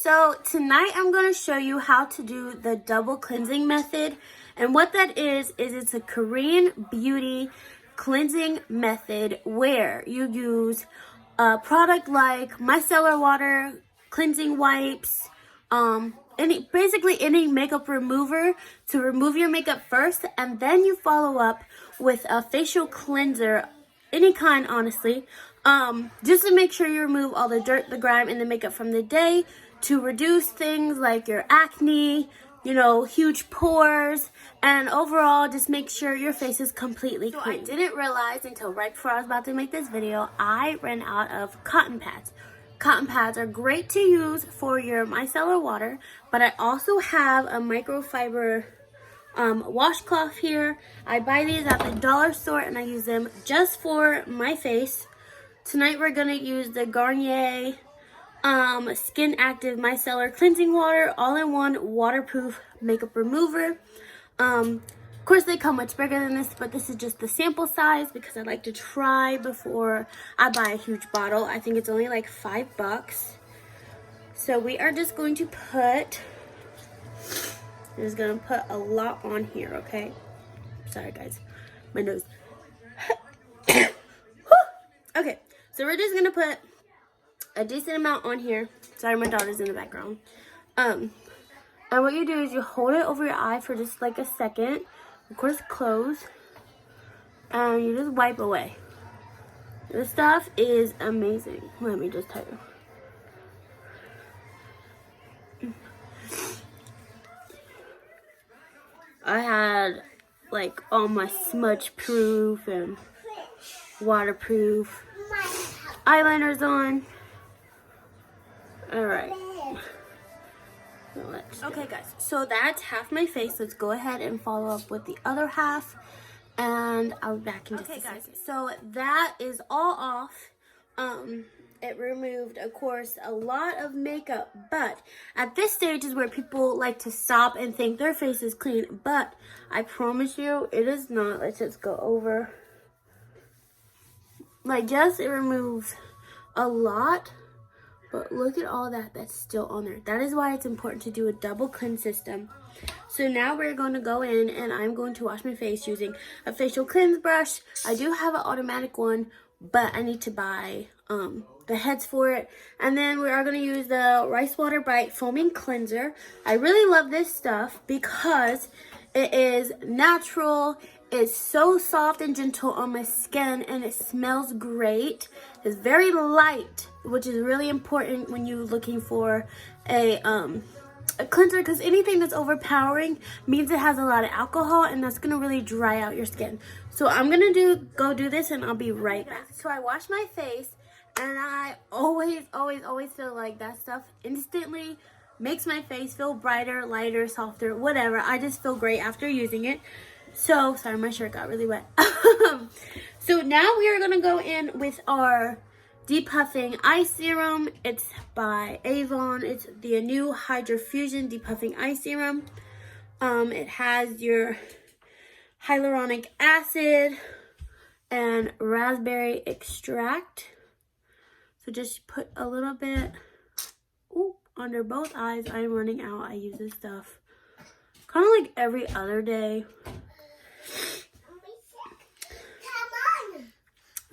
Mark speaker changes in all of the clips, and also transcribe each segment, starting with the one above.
Speaker 1: So tonight I'm going to show you how to do the double cleansing method. And what that is it's a Korean beauty cleansing method where you use a product like micellar water, cleansing wipes, basically any makeup remover to remove your makeup first, and then you follow up with a facial cleanser, any kind honestly, just to make sure you remove all the dirt, the grime, and the makeup from the day, to reduce things like your acne, huge pores, and overall just make sure your face is completely clean. I didn't realize until right before I was about to make this video, I ran out of cotton pads. Cotton pads are great to use for your micellar water, but I also have a microfiber washcloth here. I buy these at the dollar store and I use them just for my face. Tonight we're going to use the Garnier Skin Active Micellar Cleansing Water all-in-one waterproof makeup remover. Of course they come much bigger than this, but this is just the sample size because I like to try before I buy a huge bottle. I think it's only like $5. So we are just going to put a lot on here, okay? Sorry guys, my nose. Okay, so we're just gonna put a decent amount on here. Sorry, my daughter's in the background. And what you do is you hold it over your eye for just like a second. Of course, close. And you just wipe away. This stuff is amazing. Let me just tell you. I had like all my smudge proof and waterproof eyeliners on. Alright. Okay guys, so that's half my face. Let's go ahead and follow up with the other half, and I'll be back in just a second. So that is all off. It removed, of course, a lot of makeup, but at this stage is where people like to stop and think their face is clean, but I promise you it is not. Let's just go over. Like, yes, it removes a lot, but look at all that's still on there. That is why it's important to do a double cleanse system. So now we're going to go in and I'm going to wash my face using a facial cleanse brush. I do have an automatic one, but I need to buy the heads for it. And then we are going to use the Rice Water Bite Foaming Cleanser. I really love this stuff because it is natural. It's so soft and gentle on my skin, and it smells great. It's very light, which is really important when you're looking for a cleanser, because anything that's overpowering means it has a lot of alcohol, and that's gonna really dry out your skin. So I'm gonna go do this, and I'll be right back. So I wash my face, and I always feel like that stuff instantly makes my face feel brighter, lighter, softer, whatever. I just feel great after using it. So, sorry, my shirt got really wet. So now we are going to go in with our Depuffing Eye Serum. It's by Avon. It's the new Hydra Fusion Depuffing Eye Serum. It has your hyaluronic acid and raspberry extract. So just put a little bit under both eyes. I'm running out. I use this stuff kind of like every other day.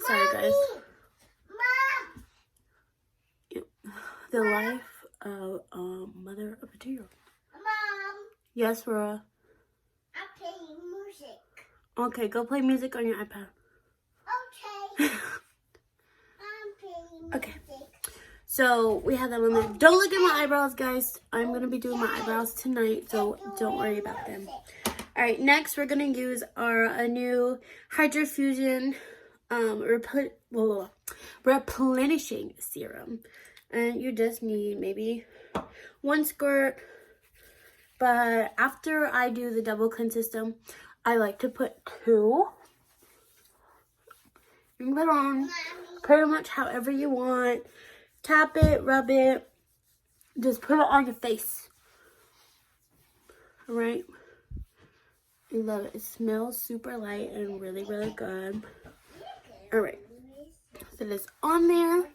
Speaker 1: Sorry guys. Yep. The life of a mother of a 2-year-old.
Speaker 2: Mom.
Speaker 1: Yes, Rora.
Speaker 2: I'm playing music.
Speaker 1: Okay, go play music on your iPad.
Speaker 2: Okay. I'm playing music.
Speaker 1: Okay. So we have that on there. Don't look at my eyebrows, guys. I'm gonna be doing my eyebrows tonight, so don't worry about them. All right, next we're gonna use our new Hydra Fusion replenishing serum, and you just need maybe 1 squirt. But after I do the double cleanse system, I like to put 2. You can put on pretty much however you want. Tap it, rub it, just put it on your face. All right. I love it. It smells super light and really, really good. All right. So it's on there.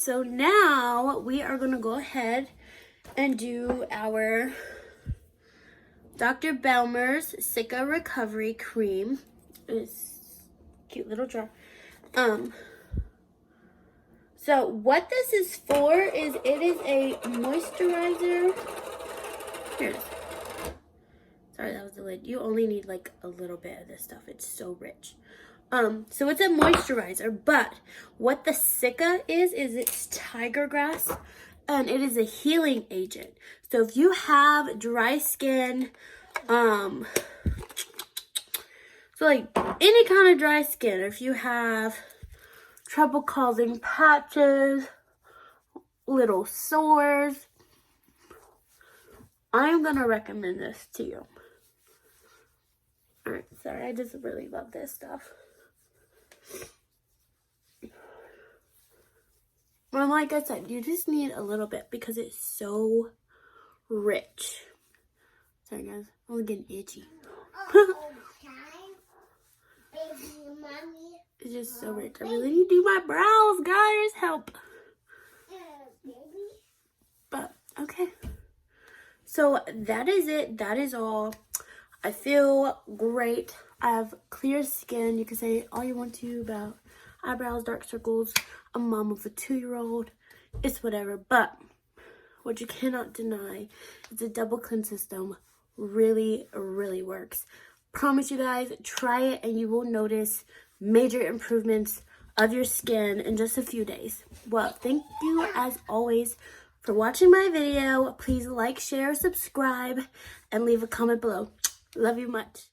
Speaker 1: So now we are going to go ahead and do our Dr. Belmer's Sicka Recovery Cream. It's a cute little jar. So what this is for is it is a moisturizer. Here it is. Sorry, that was the lid. You only need like a little bit of this stuff. It's so rich. So it's a moisturizer, but what the Sicka is it's tiger grass, and it is a healing agent. So if you have dry skin, so like any kind of dry skin, or if you have trouble causing patches, little sores, I'm gonna recommend this to you. Alright, sorry, I just really love this stuff. Well, like I said, you just need a little bit because it's so rich. Sorry guys, I'm getting itchy. It's just so rich. I really need to do my brows, guys. Help. But, okay. So, that is it. That is all. I feel great. I have clear skin. You can say all you want to about eyebrows, dark circles. I'm a mom of a 2-year-old. It's whatever. But what you cannot deny is the double cleanse system really, really works. Promise you guys, try it and you will notice major improvements of your skin in just a few days. Well, thank you as always for watching my video. Please like, share, subscribe, and leave a comment below. Love you much.